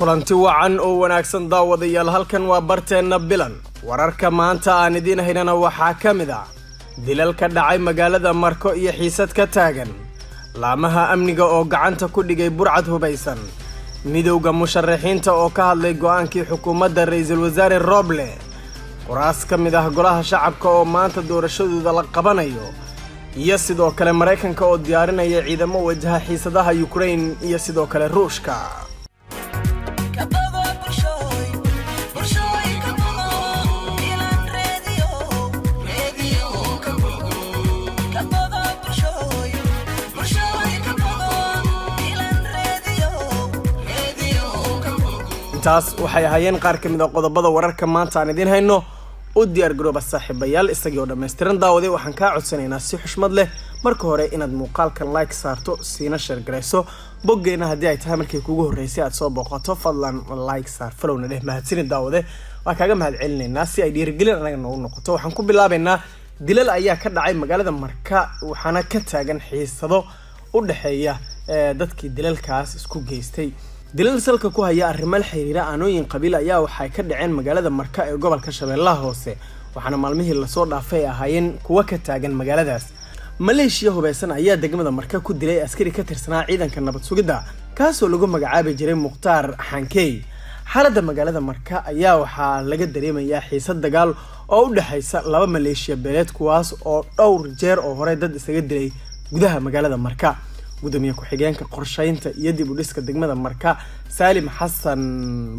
kulanti wacan oo wanaagsan daawadayaal halkan waa barteena bilan wararka maanta aan idin haynana waxaa kamid ah dilal ka dhacay magaalada Marko iyo xiisad ka taagan laamaha amniga oo gacanta ku dhigay burcad hubaysan midowga musharaxiinta oo ka hadlay go'aankii xukuumadda ra'iisul wasaare Roble quraas kamid ah golaha shacabka oo maanta doorashadooda la qabanayo iyo sidoo kale Mareykanka oo diyaarinaya ciidamo wajaha xiisadaha Ukraine iyo sidoo kale Ruushka taas waxay hayeen qaar kamid ah qodobada wararka maanta aan idin hayno u diyaar garooba saaxiibayaal isagoo dhameystiran daawaday waxaan ka codsanaynaa si xushmad leh marka hore inaad muuqaalkan like saarto siina share gareyso boggeena haddii ay tahay markii kugu horeysay aad soo booqato fadlan like saar followna dheh mahadsanid daawade waa kaaga mahadcelinaynaa si ay dhiirigelin anaga noogu noqoto waxaan ku bilaabaynaa dilal ayaa ka dhacay magaalada Marka waxaana ka taagan xiisado u dhaxeeya dadkii dilalkaas isku geystay dilal salka ku haya arrimo la xiriira aanooyin qabiil ayaa waxay ka dhaceen magaalada Marka ee gobolka Shabeellaha Hoose waxaana maalmihii la soo dhaafay ahaayeen kuwa ka taagan magaaladaas Maleeshiya hubeysan ayaa degmada Marka ku dilay askari ka tirsanaa ciidanka nabad sugidda kaasoo lagu magacaabi jiray Muqtaar Xankey xaaladda magaalada Marka ayaa waxaa laga dareemayaa xiisad dagaal oo u dhaxaysa laba maleeshiya beeleed kuwaas oo dhowr jeer oo hore dad isaga dilay gudaha magaalada Marka gudoomiye ku-xigeenka qorshaynta iyo dib u dhiska degmada Marka Salim Xasan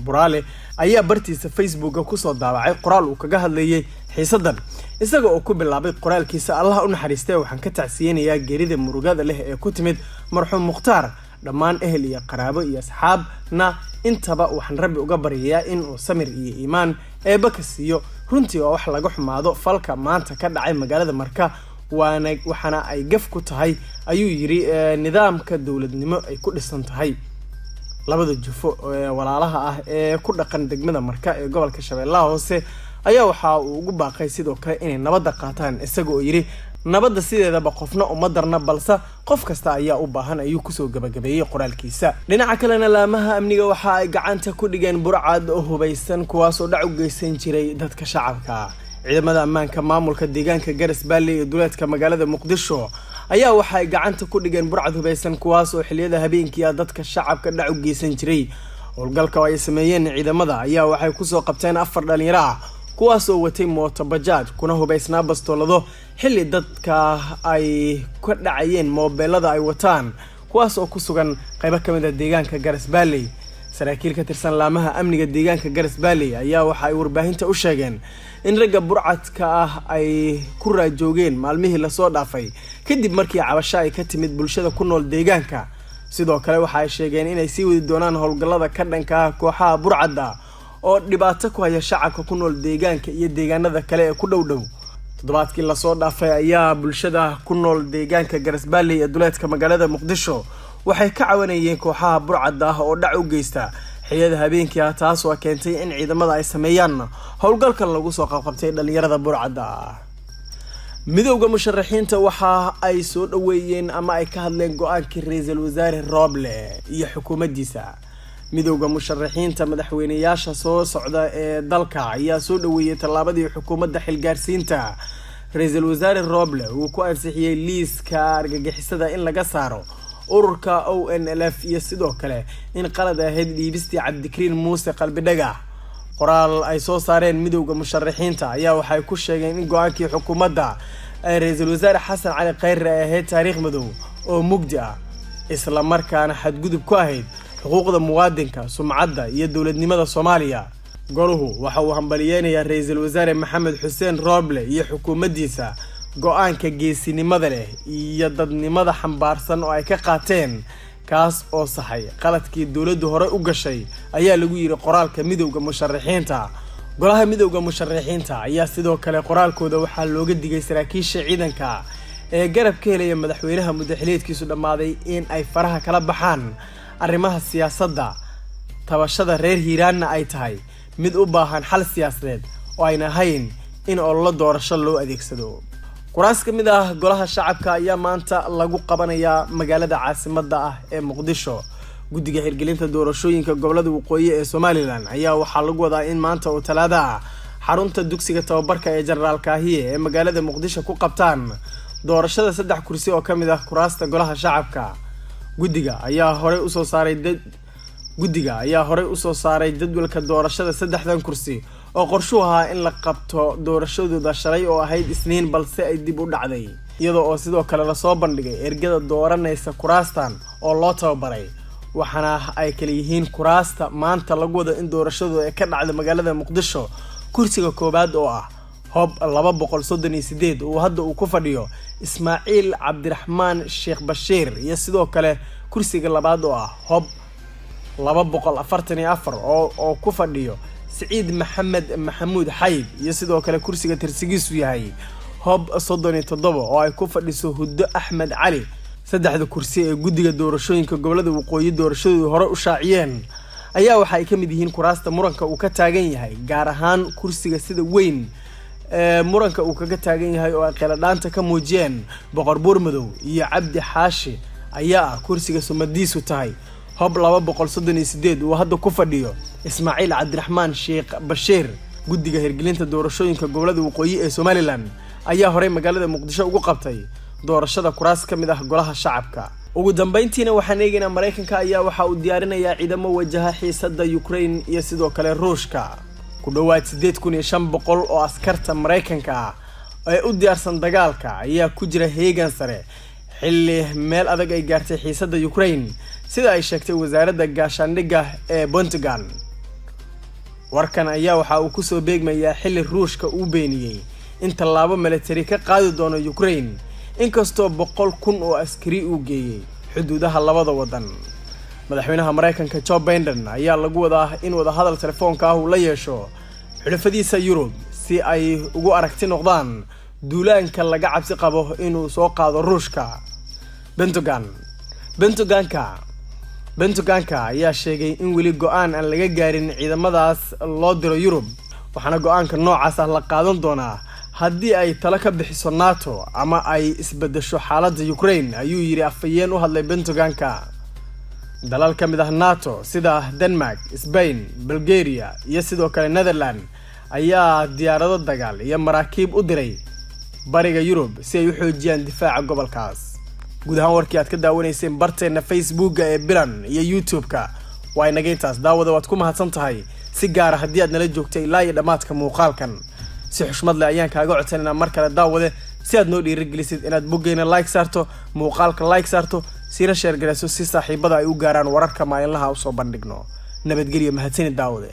Buraale ayaa bartiisa Facebook ku soo daabacay qoraal uu kaga hadlayay xiisadan isaga oo ku bilaabay qoraalkiisa Allah u naxariistay waxaan ka tacsiyeenayaa geerida murugada leh ee ku timid marxuum Muqtaar dhammaan ehel iyo qaraabo iyo asxaabna intaba waxaan Rabbi uga baryayaa in uu samir iyo iimaan eeba ka siiyo runtii oo wax laga xumaado falka maanta ka dhacay magaalada Marka waxaana ay gaf ku tahay ayuu yiri nidaamka dawladnimo ay ku dhisan tahay labada jufo walaalaha ah ee ku dhaqan degmada Marka ee gobolka Shabeellaha Hoose ayaa waxa uu ugu baaqay sidoo kale inay nabad qaataan isaga oo yiri nabadda sideedaba qofna uma darna balse qof kasta ayaa u baahan ayuu ku soo gabagabeeyay qoraalkiisa dhinaca kalena laamaha amniga waxa ay gacanta ku dhigeen burcad oo hubaysan kuwaas oo dhac u geysan jiray dadka shacabka ciidamada ammaanka maamulka deegaanka Garas Baalley ee duleedka magaalada Muqdisho ayaa waxa ay gacanta ku dhigeen burcad hubaysan kuwaas oo xilliyada habeenkii dadka shacabka dhac u geysan jiray howlgalka ay sameeyeen ciidamada ayaa waxay ku soo qabteen 4 dhalinyaro ah kuwaas oo watay mooto bajaaj kuna hubaysnaa bastoolado xilli dadka ay ka dhacayeen moobilada ay wataan kuwaas oo ku sugan qayb ka mid ah deegaanka Garas Baalley saraakiil ka tirsan laamaha amniga deegaanka Garas Baalley ayaa waxa ay warbaahinta u sheegeen in ragga burcadka ah ay ku raajoogeen maalmihii la soo dhaafay kadib markii cabasho ay ka timid bulshada ku nool deegaanka sidoo kale waxa ay sheegeen inay sii wadi doonaan howlgallada ka dhanka ah kooxaha burcadda oo dhibaato ku haya shacabka ku nool deegaanka iyo deegaanada kale ee ku dhow toddobaadkii la soo dhaafay ayaa bulshada ku nool deegaanka Garas Baalley ee duleedka magaalada Muqdisho waxay ka cawanayeen kooxaha burcadda ah oo dhac u geysta xilliyada habeenkii taas oo keentay in ciidamada ay sameeyaan howlgalkan lagu soo qabqabtay dhalinyarada burcadda midowga musharaxiinta waxa ay soo dhaweeyeen ama ay ka hadleen go'aankii ra'iisul wasaare Roble iyo xukuumaddiisa midowga musharaxiinta madaxweynayaasha soo socda ee dalka ayaa soo dhaweeyay tallaabadii xukuumadda xilgaarsiinta ra'iisul wasaare Roble uu ku ansixiyay liiska argagixisada in laga saaro ururka ONLF iyo sidoo kale in qalad ahayd dhiibistii Cabdikariin Muuse Qalbidhaga qoraal ay soo saareen midowga musharaxiinta ayaa waxay ku sheegeen in go'aankii xukuumadda ay ra'iisul wasaare Xasan Cali Khayre ahayd taariikh madow oo mugdi ah isla markaana xadgudub ku ahayd xuquuqda muwaadinka sumcadda iyo dawladnimada Soomaaliya goluhu waxa uu hambaliyeenayaa ra'iisul wasaare Maxamed Xuseen Roble iyo xukuumaddiisa go'aanka geesinimada leh iyo dadnimada xambaarsan oo ay ka qaateen kaas oo saxay qaladkii dawladdu hore u gashay ayaa lagu yiri qoraalka midowga musharaxiinta golaha midowga musharaxiinta ayaa sidoo kale qoraalkooda waxaa looga digay saraakiisha ciidanka ee garab ka helaya madaxweynaha muddaxileedkiisu dhamaaday in ay faraha kala baxaan arrimaha siyaasadda tabashada reer Hiiraanna ay tahay mid u baahan xal siyaasadeed oo ayna ahayn in olole doorasho loo adeegsado kuraas ka mid ah golaha shacabka ayaa maanta lagu qabanayaa magaalada caasimadda ah ee Muqdisho guddiga hirgelinta doorashooyinka gobolada waqooyi ee Somaliland ayaa waxaa lagu wadaa in maanta oo Talaado ah xarunta dugsiga tababarka ee General Kaahiye ee magaalada Muqdisho ku qabtaan doorashada 3 kursi oo kamid ah kuraasta golaha shacabka. guddiga ayaa horey u soo saaray jadwalka doorashada 3 kursi oo qorshuhu ahaa in la qabto doorashadooda shalay oo ahayd Isniin balse ay dib u dhacday, iyadoo oo sidoo kale la soo bandhigay ergada dooranaysa kuraastan oo loo tababaray. waxaana ay kala yihiin kuraasta maanta lagu wada in doorashadooda ka dhacdo magaalada Muqdisho. kursiga koobaad oo ah Hob 238 oo hadda uu ku fadhiyo Ismaaciil Cabdiraxmaan Sheekh Bashiir, iyo sidoo kale kursiga labaad oo ah Hob 244 oo ku fadhiyo Saciid Maxamed Maxamuud Xayib, iyo sidoo kale kursiga tirsigiisu yahay Hob 37 oo ay ku fadhiso Huddo Axmed Cali. 3 kursi ee guddiga doorashooyinka gobolada waqooyi doorashadooda hore u shaaciyeen ayaa waxa ay kamid yihiin kuraasta muranka uu ka taagan yahay, gaar ahaan kursiga sida weyn muranka uu kaga taagan yahay oo ay qeeladhaanta ka muujiyeen Boqor Buurmadow iyo Cabdi Xaashi ayaa kursiga sumadiisu tahay Hob 238 oo hadda ku fadhiyo Ismaaciil Cabdiraxmaan Sheekh Bashiir. guddiga hirgelinta doorashooyinka gobolada waqooyi ee Somaliland ayaa horey magaalada Muqdisho ugu qabtay doorashada kuraas kamid ah golaha shacabka. ugu dambeyntiina waxaan eegaynaa Mareykanka ayaa waxa uu diyaarinayaa ciidamo wajaha xiisada Ukraine iyo sidoo kale Ruushka. ku dhawaad 8500 oo askarta Mareykanka ah ee u diyaarsan dagaalka ayaa ku jira heegan sare xilli meel adag ay gaartay xiisada Ukraine, sida ay sheegtay wasaaradda gaashaandhigga ee Pentagon. warkan ayaa waxa uu ku soo beegmayaa xilli Ruushka uu beeniyay in tallaabo military ka qaadi doono Ukraine, inkastoo 100,000 oo askari uu geeyay xuduudaha labada wadan. madaxweynaha Mareykanka Joe Biden ayaa lagu wadaa in wada hadal telefoonka ah uu la yeesho xulafadiisa Yurub si ay ugu aragti noqdaan duulaanka laga cabsi qabo inuu soo qaado Ruushka. Pentagonka ayaa sheegay in weli go'aan aan laga gaarin ciidamadaas loo diro Yurub, waxaana go'aanka noocaas ah la qaadan doonaa haddii ay talo ka bixiso NATO ama ay isbedesho xaaladda Ukraine, ayuu yiri afayeen u hadlay Pentagonka. dalal kamid ah NATO sida Denmark, Spain, Bulgaria iyo sidoo kale Netherlands ayaa diyaarado dagaal iyo maraakiib u diray bariga Yurub si ay u xoojiyaan difaaca gobolkaas. guud ahaan warkii aad ka daawanayseen barteena Facebook ee Bilan iyo YouTube-ka waa inaga intaas. daawada waad ku mahadsan tahay, si gaar ah haddii aad nala joogtay ilaa iyo dhamaadka muuqaalkan. si xushmad leh ayaan kaaga codsanayna mar kale daawade si aad noo dhiirigelisid inaad boggeena like saarto, muuqaalka like saarto, siina share garayso si saaxiibada ay u gaaraan wararka maalinlaha u soo bandhigno. nabadgelyo, mahadsanid daawade.